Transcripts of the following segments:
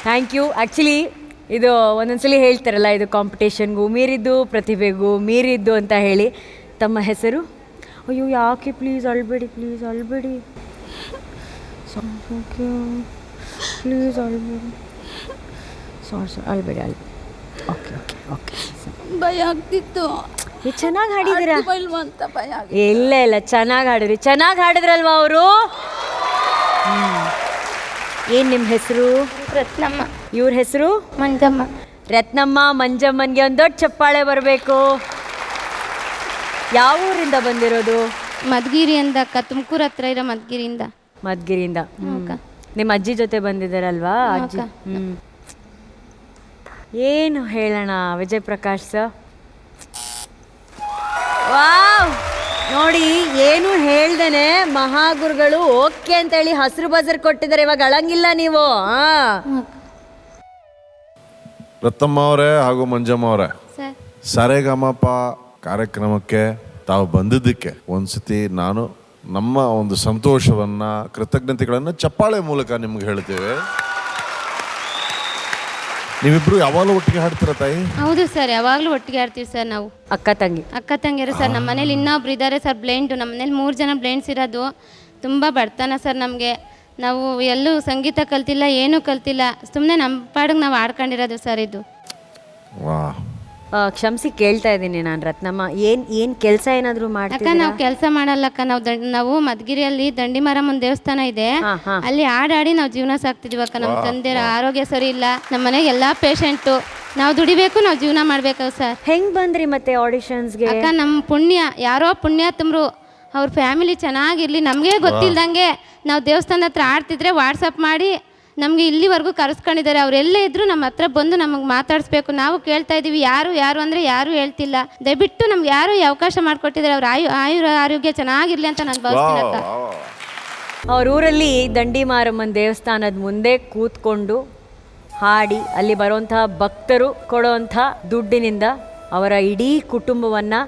Thank you. Actually ಇದು ಒಂದೊಂದ್ಸಲಿ ಹೇಳ್ತಾರಲ್ಲ, ಇದು ಕಾಂಪಿಟೇಷನ್ಗೂ ಮೀರಿದ್ದು, ಪ್ರತಿಭೆಗೂ ಮೀರಿದ್ದು ಅಂತ ಹೇಳಿ. ತಮ್ಮ ಹೆಸರು? ಅಯ್ಯೋ ಯಾಕೆ, ಪ್ಲೀಸ್ ಅಳ್ಬೇಡಿ, ಪ್ಲೀಸ್ ಅಳ್ಬೇಡಿ, ಪ್ಲೀಸ್ ಅಳ್ಬೇಡಿ, ಸಾರಿ ಅಳ್ಬೇಡಿ. Okay okay okay. ಭಯ ಆಗ್ತಿತ್ತು. ಚೆನ್ನಾಗಿ ಹಾಡಿದ್ದೀರಾ. ಅಂತ ಭಯ ಇಲ್ಲ ಇಲ್ಲ, ಚೆನ್ನಾಗಿ ಹಾಡಿದ್ರಿ, ಚೆನ್ನಾಗಿ ಹಾಡಿದ್ರಲ್ವಾ ಅವರು. ಏನು ನಿಮ್ಮ ಹೆಸರು? ರತ್ನಮ್ಮ. ಇವ್ರ ಹೆಸರು? ಮಂಜಮ್ಮ. ರತ್ನಮ್ಮ ಮಂಜಮ್ಮನಿಗೆ ಒಂದು ದೊಡ್ಡ ಚಪ್ಪಾಳೆ ಬರಬೇಕು. ಯಾವ ಊರಿಂದ ಬಂದಿರೋದು? ಮದ್ಗಿರಿ ಅಂದ ಅಕ್ಕ, ತುಮಕೂರು ಹತ್ರ ಇರೋ ಮದ್ಗಿರಿಯಿಂದ. ಮದ್ಗಿರಿಯಿಂದ. ನಿಮ್ಮ ಅಜ್ಜಿ ಜೊತೆ ಬಂದಿದ್ದಾರಲ್ವಾ? ಅಜ್ಜಿ. ಏನು ಹೇಳೋಣ ವಿಜಯ್ ಪ್ರಕಾಶ್ ಸರ್? ವಾವ್, ನೋಡಿ ಏನು ಹೇಳ್ದೇನೆ ಮಹಾಗುರುಗಳು ಓಕೆ ಅಂತ ಹೇಳಿ ಹಸಿರು ಬಜರ್ ಕೊಟ್ಟಿದ್ದಾರೆ. ಇವಾಗ ಅಳಂಗಿಲ್ಲ ನೀವು. ರತ್ನಮ್ಮ ಅವರೇ ಹಾಗೂ ಮಂಜಮ್ಮ ಅವರೇ, ಸರೆಗಮಪ ಕಾರ್ಯಕ್ರಮಕ್ಕೆ ತಾವು ಬಂದಿದ್ದಕ್ಕೆ ಒಂದ್ಸತಿ ನಾನು ನಮ್ಮ ಒಂದು ಸಂತೋಷವನ್ನ, ಕೃತಜ್ಞತೆಗಳನ್ನ ಚಪ್ಪಾಳೆ ಮೂಲಕ ನಿಮ್ಗೆ ಹೇಳ್ತೇವೆ. ನೀವಿಬ್ರು ಯಾವಾಗಲೂ ಒಟ್ಟಿಗೆ ಹಾಡ್ತೀರ ತಾಯಿ? ಹೌದು ಸರ್, ಯಾವಾಗಲೂ ಒಟ್ಟಿಗೆ ಆಡ್ತೀವಿ ಸರ್ ನಾವು. ಅಕ್ಕ ತಂಗಿರು ಸರ್. ನಮ್ಮ ಮನೇಲಿ ಇನ್ನೊಬ್ರು ಇದ್ದಾರೆ ಸರ್, ಬ್ಲೈಂಡು. ನಮ್ಮ ಮನೇಲಿ 3 ಜನ ಬ್ಲೈಂಡ್ಸ್ ಇರೋದು. ತುಂಬ ಬಡತನ ಸರ್ ನಮಗೆ. ನಾವು ಎಲ್ಲೂ ಸಂಗೀತ ಕಲ್ತಿಲ್ಲ, ಏನೂ ಕಲ್ತಿಲ್ಲ, ಸುಮ್ಮನೆ ನಮ್ಮ ಪಾಡಿಗೆ ನಾವು ಆಡ್ಕೊಂಡಿರೋದು ಸರ್. ಇದು ಕ್ಷಮಿಸಿ ಕೇಳ್ತಾ ಇದ್ದೀನಿ ನಾನು, ರತ್ನಮ್ಮ ಏನು ಕೆಲಸ ಏನಾದರೂ ಅಕ್ಕ? ನಾವು ಕೆಲಸ ಮಾಡಲ್ಲಕ್ಕ. ನಾವು ಮದ್ಗಿರಿಯಲ್ಲಿ ದಂಡಿಮಾರಮ್ಮನ ದೇವಸ್ಥಾನ ಇದೆ, ಅಲ್ಲಿ ಆಡಿ ನಾವು ಜೀವನ ಸಾಕ್ತಿದೀವಿ ಅಕ್ಕ. ನಮ್ಮ ತಂದೆ ಆರೋಗ್ಯ ಸರಿ ಇಲ್ಲ, ನಮ್ಮ ಮನೆಗೆ ಎಲ್ಲಾ ಪೇಷಂಟು, ನಾವು ದುಡಿಬೇಕು, ನಾವು ಜೀವನ ಮಾಡ್ಬೇಕು ಸರ್. ಹೆಂಗ್ ಬಂದ್ರಿ ಮತ್ತೆ ಆಡಿಷನ್ಸ್ಗೆ? ಅಕ್ಕ ನಮ್ಮ ಪುಣ್ಯ, ಯಾರೋ ಪುಣ್ಯಾತ್ಮರು, ಅವ್ರ ಫ್ಯಾಮಿಲಿ ಚೆನ್ನಾಗಿರ್ಲಿ, ನಮಗೆ ಗೊತ್ತಿಲ್ದಂಗೆ ನಾವು ದೇವಸ್ಥಾನದ ಹತ್ರ ಆಡ್ತಿದ್ರೆ ವಾಟ್ಸಪ್ ಮಾಡಿ ನಮಗೆ ಇಲ್ಲಿವರೆಗೂ ಕರೆಸ್ಕೊಂಡಿದ್ದಾರೆ. ಅವರೆಲ್ಲೇ ಇದ್ರು ನಮ್ಮ ಹತ್ರ ಬಂದು ನಮಗೆ ಮಾತಾಡಿಸ್ಬೇಕು. ನಾವು ಕೇಳ್ತಾ ಇದ್ದೀವಿ, ಯಾರು ಅಂದರೆ ಯಾರೂ ಹೇಳ್ತಿಲ್ಲ. ದಯವಿಟ್ಟು ನಮ್ಗೆ ಯಾರು ಈ ಅವಕಾಶ ಮಾಡಿಕೊಟ್ಟಿದ್ದಾರೆ, ಅವ್ರ ಆರೋಗ್ಯ ಚೆನ್ನಾಗಿರ್ಲಿ ಅಂತ ನಾನು ಭಾವಿಸ್ತೀನಿ ಅಕ್ಕ. ಅವ್ರ ಊರಲ್ಲಿ ದಂಡಿ ಮಾರಮ್ಮನ ದೇವಸ್ಥಾನದ ಮುಂದೆ ಕೂತ್ಕೊಂಡು ಹಾಡಿ ಅಲ್ಲಿ ಬರುವಂತಹ ಭಕ್ತರು ಕೊಡುವಂಥ ದುಡ್ಡಿನಿಂದ ಅವರ ಇಡೀ ಕುಟುಂಬವನ್ನು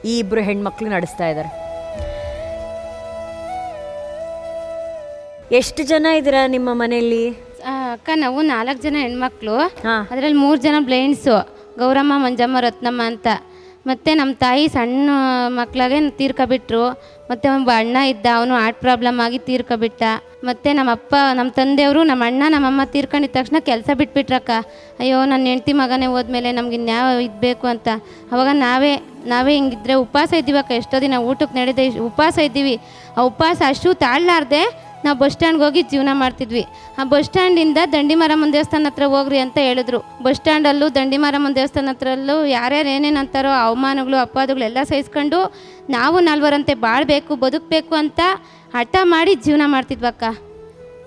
ಈ ಇಬ್ಬರು ಹೆಣ್ಮಕ್ಳು ನಡೆಸ್ತಾ ಇದ್ದಾರೆ. ಎಷ್ಟು ಜನ ಇದ್ದೀರಾ ನಿಮ್ಮ ಮನೆಯಲ್ಲಿ? ಅಕ್ಕ ನಾವು 4 ಜನ ಹೆಣ್ಮಕ್ಳು, ಅದರಲ್ಲಿ 3 ಜನ ಬ್ಲೈಂಡ್ಸು, ಗೌರಮ್ಮ, ಮಂಜಮ್ಮ, ರತ್ನಮ್ಮ ಅಂತ. ಮತ್ತು ನಮ್ಮ ತಾಯಿ ಸಣ್ಣ ಮಕ್ಕಳಾಗೆ ತೀರ್ಕೊಬಿಟ್ರು. ಮತ್ತು ಒಬ್ಬ ಅಣ್ಣ ಇದ್ದ, ಅವನು ಹಾರ್ಟ್ ಪ್ರಾಬ್ಲಮ್ ಆಗಿ ತೀರ್ಕೊಬಿಟ್ಟ. ಮತ್ತು ನಮ್ಮಪ್ಪ, ನಮ್ಮ ತಂದೆಯವರು, ನಮ್ಮ ಅಣ್ಣ, ನಮ್ಮಮ್ಮ ತೀರ್ಕೊಂಡಿದ್ದ ತಕ್ಷಣ ಕೆಲಸ ಬಿಟ್ಬಿಟ್ರಕ್ಕ. ಅಯ್ಯೋ ನನ್ನ ಹೆಂಡ್ತಿ ಮಗನೇ ಹೋದ್ಮೇಲೆ ನಮ್ಗೆ ಇನ್ಯಾವ ಇದ್ಬೇಕು ಅಂತ. ಅವಾಗ ನಾವೇ ಹಿಂಗಿದ್ರೆ ಉಪವಾಸ ಇದ್ದೀವಕ್ಕ. ಎಷ್ಟೋ ದಿನ ಊಟಕ್ಕೆ ನಡೆದೇ ಉಪವಾಸ ಇದ್ದೀವಿ. ಆ ಉಪವಾಸ ಅಷ್ಟು ತಾಳಲಾರ್ದೆ ನಾವು ಬಸ್ ಸ್ಟ್ಯಾಂಡ್ಗೆ ಹೋಗಿ ಜೀವನ ಮಾಡ್ತಿದ್ವಿ. ಆ ಬಸ್ ಸ್ಟ್ಯಾಂಡಿಂದ ದಂಡಿಮಾರಮ್ಮನ ದೇವಸ್ಥಾನ ಹತ್ರ ಹೋಗ್ರಿ ಅಂತ ಹೇಳಿದ್ರು. ಬಸ್ ಸ್ಟ್ಯಾಂಡಲ್ಲೂ ದಂಡಿಮಾರಮ್ಮನ ದೇವಸ್ಥಾನ ಹತ್ರಲ್ಲೂ ಯಾರ್ಯಾರು ಏನೇನು ಅಂತಾರೋ ಅವಮಾನಗಳು, ಅಪವಾದಗಳು ಎಲ್ಲ ಸಹಿಸ್ಕೊಂಡು ನಾವು 4 ಬಾಳಬೇಕು, ಬದುಕಬೇಕು ಅಂತ ಹಠ ಮಾಡಿ ಜೀವನ ಮಾಡ್ತಿದ್ವಕ್ಕ.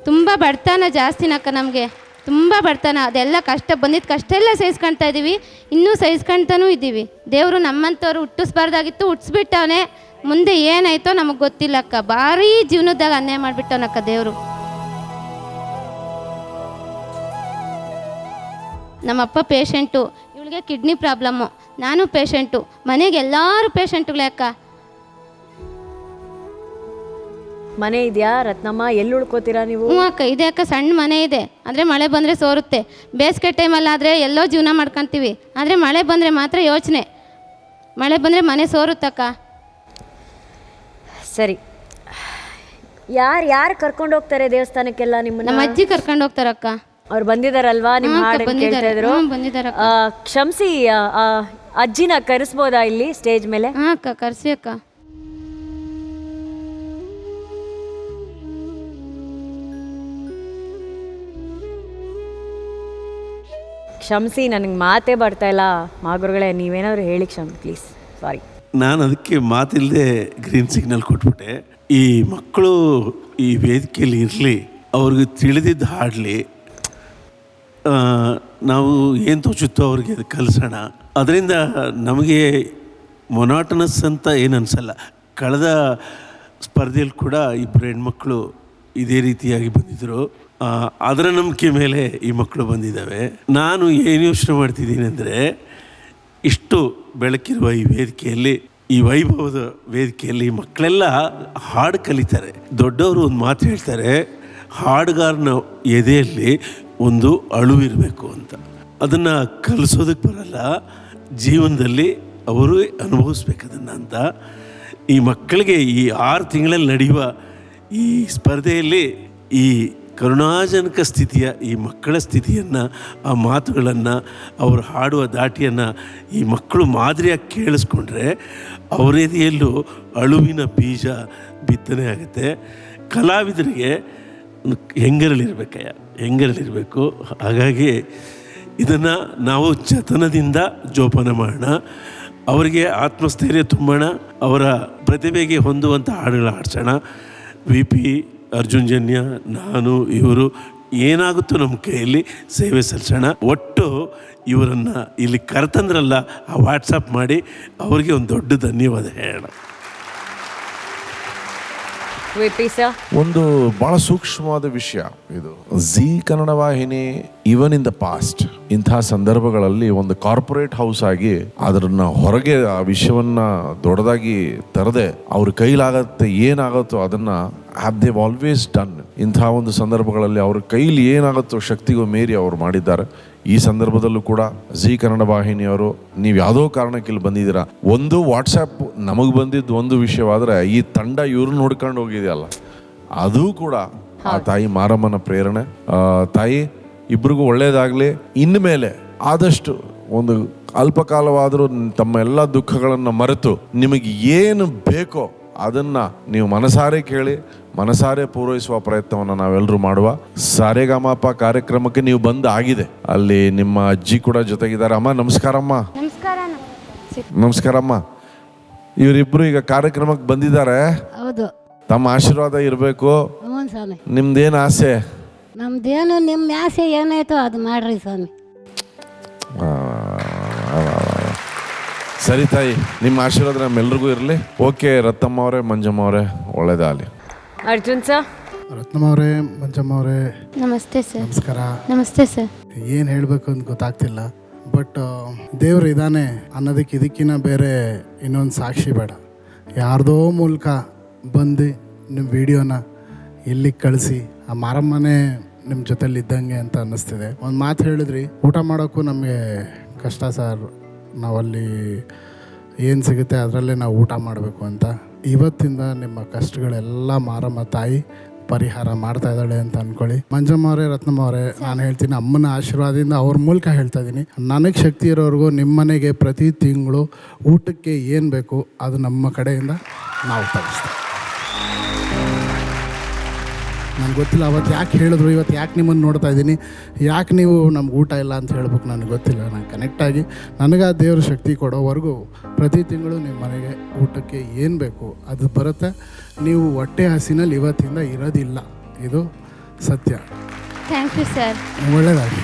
ತುಂಬ ಬಡತನ ಜಾಸ್ತಿನಕ್ಕ ನಮಗೆ, ತುಂಬ ಬಡತನ. ಅದೆಲ್ಲ ಬಂದಿದ್ದ ಕಷ್ಟ ಎಲ್ಲ ಸಹಿಸ್ಕೊಳ್ತಾ ಇದ್ದೀವಿ, ಇನ್ನೂ ಸಹಿಸ್ಕೊಳ್ತಾನೂ ಇದ್ದೀವಿ. ದೇವರು ನಮ್ಮಂಥವ್ರು ಹುಟ್ಟಿಸ್ಬಾರ್ದಾಗಿತ್ತು, ಹುಟ್ಟಿಸ್ಬಿಟ್ಟವನೇ. ಮುಂದೆ ಏನಾಯ್ತೋ ನಮಗೆ ಗೊತ್ತಿಲ್ಲಕ್ಕ. ಭಾರೀ ಜೀವನದಾಗ ಅನ್ಯಾಯ ಮಾಡಿಬಿಟ್ಟವನಕ್ಕ ದೇವರು. ನಮ್ಮಪ್ಪ ಪೇಷಂಟು, ಇವಳಿಗೆ ಕಿಡ್ನಿ ಪ್ರಾಬ್ಲಮ್ಮು, ನಾನು ಪೇಷಂಟು, ಮನೆಗೆ ಎಲ್ಲರೂ ಪೇಷಂಟುಗಳೇ ಅಕ್ಕ. ಮನೆ ಇದೆಯಾ ರತ್ನಮ್ಮ? ಎಲ್ಲಿ ಉಳ್ಕೋತೀರಾ ನೀವು? ಹ್ಞೂ ಅಕ್ಕ, ಇದೆ ಅಕ್ಕ, ಸಣ್ಣ ಮನೆ ಇದೆ. ಅಂದರೆ ಮಳೆ ಬಂದರೆ ಸೋರುತ್ತೆ. ಬೇಸಿಗೆ ಟೈಮಲ್ಲಾದರೆ ಎಲ್ಲೋ ಜೀವನ ಮಾಡ್ಕೊತೀವಿ, ಆದರೆ ಮಳೆ ಬಂದರೆ ಮಾತ್ರ ಯೋಚನೆ. ಮಳೆ ಬಂದರೆ ಮನೆ ಸೋರುತ್ತಕ್ಕ. ಸರಿ, ಯಾರು ಕರ್ಕೊಂಡು ಹೋಗ್ತಾರೆ ದೇವಸ್ಥಾನಕ್ಕೆಲ್ಲ? ನಮ್ಮ ಅಜ್ಜಿ ಕರ್ಕೊಂಡು ಹೋಗ್ತಾರಕ್ಕ. ಅವ್ರು ಬಂದಿದಾರಲ್ವಾ? ನಿಮ್ಮ ಹಾಡು ಕೇಳ್ತಾ ಇದ್ರು. ಕ್ಷಮಿಸಿ, ಅಜ್ಜಿನ ಕರೆಸ್ಬೋದಾ ಇಲ್ಲಿ ಸ್ಟೇಜ್ ಮೇಲೆ? ಹಾಂ ಅಕ್ಕ, ಕರ್ಸಿ ಅಕ್ಕ. ಕ್ಷಮಿಸಿ, ನನಗೆ ಮಾತೇ ಬರ್ತಾ ಇಲ್ಲ. ಮಾಗುರುಗಳೇ, ನೀವೇನಾದ್ರು ಹೇಳಿ ಕ್ಷಮಿ ಪ್ಲೀಸ್, ಸಾರಿ. ನಾನು ಅದಕ್ಕೆ ಮಾತಿಲ್ಲದೆ ಗ್ರೀನ್ ಸಿಗ್ನಲ್ ಕೊಟ್ಬಿಟ್ಟೆ. ಈ ಮಕ್ಕಳು ಈ ವೇದಿಕೆಯಲ್ಲಿ ಇರಲಿ, ಅವ್ರಿಗೆ ತಿಳಿದಿದ್ದು ಹಾಡಲಿ, ನಾವು ಏನು ತೋಚುತ್ತೋ ಅವ್ರಿಗೆ ಅದು ಕಲಿಸೋಣ. ಅದರಿಂದ ನಮಗೆ ಮೊನಾಟನಸ್ ಅಂತ ಏನು ಅನಿಸಲ್ಲ. ಕಳೆದ ಸ್ಪರ್ಧೆಯಲ್ಲಿ ಕೂಡ 2 ಹೆಣ್ಮಕ್ಳು ಇದೇ ರೀತಿಯಾಗಿ ಬಂದಿದ್ದರು. ಅದರ ನಂಬಿಕೆ ಮೇಲೆ ಈ ಮಕ್ಕಳು ಬಂದಿದ್ದಾವೆ. ನಾನು ಏನು ಯೋಚನೆ ಮಾಡ್ತಿದ್ದೀನಿ ಅಂದರೆ, ಇಷ್ಟು ಬೆಳಕಿರುವ ಈ ವೇದಿಕೆಯಲ್ಲಿ, ಈ ವೈಭವದ ವೇದಿಕೆಯಲ್ಲಿ ಮಕ್ಕಳೆಲ್ಲ ಹಾಡು ಕಲಿತಾರೆ. ದೊಡ್ಡವರು ಒಂದು ಮಾತು ಹೇಳ್ತಾರೆ, ಹಾಡುಗಾರನ ಎದೆಯಲ್ಲಿ ಒಂದು ಅಳುವಿರಬೇಕು ಅಂತ. ಅದನ್ನು ಕಲಿಸೋದಕ್ಕೆ ಬರಲ್ಲ, ಜೀವನದಲ್ಲಿ ಅವರು ಅನುಭವಿಸ್ಬೇಕು ಅದನ್ನು ಅಂತ. ಈ ಮಕ್ಕಳಿಗೆ ಈ 6 ತಿಂಗಳಲ್ಲಿ ನಡೆಯುವ ಈ ಸ್ಪರ್ಧೆಯಲ್ಲಿ ಈ ಕರುಣಾಜನಕ ಸ್ಥಿತಿಯ ಈ ಮಕ್ಕಳ ಸ್ಥಿತಿಯನ್ನು, ಆ ಮಾತುಗಳನ್ನು, ಅವರು ಹಾಡುವ ಧಾಟಿಯನ್ನು ಈ ಮಕ್ಕಳು ಮಾದರಿಯಾಗಿ ಕೇಳಿಸ್ಕೊಂಡ್ರೆ ಅವರ ಎದೆಯಲ್ಲೂ ಅಳುವಿನ ಬೀಜ ಬಿತ್ತನೆ ಆಗುತ್ತೆ. ಕಲಾವಿದರಿಗೆ ಹೆಂಗರಲಿರಬೇಕು. ಹಾಗಾಗಿ ಇದನ್ನು ನಾವು ಜತನದಿಂದ ಜೋಪಾನ ಮಾಡೋಣ, ಅವರಿಗೆ ಆತ್ಮಸ್ಥೈರ್ಯ ತುಂಬೋಣ, ಅವರ ಪ್ರತಿಭೆಗೆ ಹೊಂದುವಂಥ ಹಾಡುಗಳ ಹಾಡ್ಸೋಣ. VP ಅರ್ಜುನ್ಜನ್ಯ, ನಾನು, ಇವರು ಏನಾಗುತ್ತೋ ನಮ್ಮ ಕೈಯಲ್ಲಿ ಸೇವೆ ಸಲ್ಲಿಸೋಣ. ಒಟ್ಟು ಇವರನ್ನು ಇಲ್ಲಿ ಕರೆತಂದ್ರಲ್ಲ, ಆ ವಾಟ್ಸಪ್ ಮಾಡಿ ಅವ್ರಿಗೆ ಒಂದು ದೊಡ್ಡ ಧನ್ಯವಾದ ಹೇಳೋಣ. ಒಂದು ಬಹಳ ಸೂಕ್ಷ್ಮವಾದ ವಿಷಯ ಇದು. ಜೀ ಕನ್ನಡ ವಾಹಿನಿ ಇವನ್ ಇನ್ ದ ಪಾಸ್ಟ್ ಇಂತಹ ಸಂದರ್ಭಗಳಲ್ಲಿ ಒಂದು ಕಾರ್ಪೊರೇಟ್ ಹೌಸ್ ಆಗಿ ಅದನ್ನ ಹೊರಗೆ ಆ ವಿಷಯವನ್ನ ದೊಡ್ಡದಾಗಿ ತರದೆ ಅವ್ರ ಕೈಲಾಗತ್ತೆ ಏನಾಗುತ್ತೋ ಅದನ್ನ ದೇವ್ ಆಲ್ವೇಸ್ ಡನ್. ಇಂತಹ ಒಂದು ಸಂದರ್ಭಗಳಲ್ಲಿ ಅವ್ರ ಕೈಲಿ ಏನಾಗುತ್ತೋ ಶಕ್ತಿಗೂ ಮೀರಿ ಅವ್ರು ಮಾಡಿದ್ದಾರೆ. ಈ ಸಂದರ್ಭದಲ್ಲೂ ಕೂಡ ಜೀ ಕನ್ನಡ ವಾಹಿನಿಯವರು ನೀವು ಯಾವುದೋ ಕಾರಣಕ್ಕೆ ಇಲ್ಲಿ ಬಂದಿದ್ದೀರಾ. ಒಂದು ವಾಟ್ಸಪ್ ನಮಗೆ ಬಂದಿದ್ದು ಒಂದು ವಿಷಯವಾದರೆ ಈ ತಂಡ ಇವ್ರನ್ನ ನೋಡ್ಕೊಂಡು ಹೋಗಿದೆಯಲ್ಲ, ಅದು ಕೂಡ ಆ ತಾಯಿ ಮಾರಮ್ಮನ ಪ್ರೇರಣೆ. ತಾಯಿ ಇಬ್ರಿಗೂ ಒಳ್ಳೇದಾಗಲಿ. ಇನ್ಮೇಲೆ ಆದಷ್ಟು ಒಂದು ಅಲ್ಪ ಕಾಲವಾದರೂ ತಮ್ಮ ಎಲ್ಲ ದುಃಖಗಳನ್ನು ಮರೆತು ನಿಮಗೆ ಏನು ಬೇಕೋ ಅದನ್ನು ನೀವು ಮನಸಾರೆ ಕೇಳಿ ಮನಸಾರೆ ಪೂರೈಸುವ ಪ್ರಯತ್ನವನ್ನು ನಾವೆಲ್ಲರೂ ಮಾಡುವ. ಸಾರೆಗಾಮಪ ಕಾರ್ಯಕ್ರಮಕ್ಕೆ ನೀವು ಬಂದು ಆಗಿದೆ. ಅಲ್ಲಿ ನಿಮ್ಮ ಅಜ್ಜಿ ಕೂಡ ಜೊತೆಗಿದ್ದಾರೆ. ಅಮ್ಮ ನಮಸ್ಕಾರಮ್ಮ. ನಮಸ್ಕಾರಮ್ಮ. ಇವರಿಬ್ರು ಈಗ ಕಾರ್ಯಕ್ರಮಕ್ಕೆ ಬಂದಿದ್ದಾರೆ. ಹೌದು. ತಮ್ಮ ಆಶೀರ್ವಾದ ಇರಬೇಕು. ಸ್ವಾಮಿ. ನಿಮ್ದೇನು ಆಸೆ? ನಮ್ದೇನು ನಿಮ್ಮ ಆಸೆ ಏನಾಯ್ತೋ ಅದು ಮಾಡ್ರಿ ಸ್ವಾಮಿ. ಸರಿ ತಾಯಿ, ನಿಮ್ಮ ಆಶೀರ್ವಾದ ನಮ್ಮೆಲ್ರಿಗೂ ಇರಲಿ. ಓಕೆ ರತ್ನಮ್ಮ ಅವರೇ, ಮಂಜಮ್ಮ ಅವರೇ, ಒಳ್ಳೇದಾಗಲಿ. ಅರ್ಜುನ್ ಸರ್. ರತ್ನಮ್ಮ ಅವರೇ, ಮಂಜಮ್ಮ ಅವರೇ, ನಮಸ್ತೆ ಸರ್. ನಮಸ್ಕಾರ. ನಮಸ್ತೆ ಸರ್. ಏನು ಹೇಳಬೇಕು ಅಂತ ಗೊತ್ತಾಗ್ತಿಲ್ಲ. ಬಟ್ ದೇವ್ರು ಇದ್ದಾನೆ ಅನ್ನೋದಕ್ಕೆ ಇದಕ್ಕಿಂತ ಬೇರೆ ಇನ್ನೊಂದು ಸಾಕ್ಷಿ ಬೇಡ. ಯಾರ್ದೋ ಮೂಲಕ ಬಂದು ನಿಮ್ಮ ವಿಡಿಯೋನ ಇಲ್ಲಿಗೆ ಕಳಿಸಿ ಆ ಮಾರಮ್ಮನೇ ನಿಮ್ಮ ಜೊತೆಲಿ ಇದ್ದಂಗೆ ಅಂತ ಅನ್ನಿಸ್ತಿದೆ. ಒಂದು ಮಾತು ಹೇಳಿದ್ರಿ, ಊಟ ಮಾಡೋಕ್ಕೂ ನಮಗೆ ಕಷ್ಟ ಸರ್, ನಾವಲ್ಲಿ ಏನು ಸಿಗುತ್ತೆ ಅದರಲ್ಲೇ ನಾವು ಊಟ ಮಾಡಬೇಕು ಅಂತ. ಇವತ್ತಿಂದ ನಿಮ್ಮ ಕಷ್ಟಗಳೆಲ್ಲ ಮಾರಮ್ಮ ತಾಯಿ ಪರಿಹಾರ ಮಾಡ್ತಾ ಇದ್ದಾಳೆ ಅಂತ ಅಂದ್ಕೊಳ್ಳಿ. ಮಂಜಮ್ಮ ಅವರೇ, ರತ್ನಮ್ಮ ಅವರೇ, ನಾನು ಹೇಳ್ತೀನಿ ಅಮ್ಮನ ಆಶೀರ್ವಾದದಿಂದ ಅವ್ರ ಮೂಲಕ ಹೇಳ್ತಾ ಇದ್ದೀನಿ, ನನಗೆ ಶಕ್ತಿ ಇರೋರಿಗೂ ನಿಮ್ಮ ಮನೆಗೆ ಪ್ರತಿ ತಿಂಗಳು ಊಟಕ್ಕೆ ಏನು ಬೇಕು ಅದು ನಮ್ಮ ಕಡೆಯಿಂದ ನಾವು ತರಿಸ್ತೀವಿ. ನನಗೆ ಗೊತ್ತಿಲ್ಲ ಅವತ್ತು ಯಾಕೆ ಹೇಳಿದ್ರು, ಇವತ್ತು ಯಾಕೆ ನಿಮ್ಮನ್ನು ನೋಡ್ತಾ ಇದ್ದೀನಿ, ಯಾಕೆ ನೀವು ನಮ್ಗೆ ಊಟ ಇಲ್ಲ ಅಂತ ಹೇಳ್ಬೇಕು ನನಗೆ ಗೊತ್ತಿಲ್ಲ. ನಾನು ಕನೆಕ್ಟಾಗಿ ನನಗೆ ಆ ದೇವ್ರ ಶಕ್ತಿ ಕೊಡೋವರೆಗೂ ಪ್ರತಿ ತಿಂಗಳು ನಿಮ್ಮ ಮನೆಗೆ ಊಟಕ್ಕೆ ಏನು ಬೇಕು ಅದು ಬರುತ್ತೆ. ನೀವು ಹೊಟ್ಟೆ ಹಸಿನಲ್ಲಿ ಇವತ್ತಿಂದ ಇರೋದಿಲ್ಲ, ಇದು ಸತ್ಯ. Thank you sir. ಒಳ್ಳೆಯದಾಗಿ.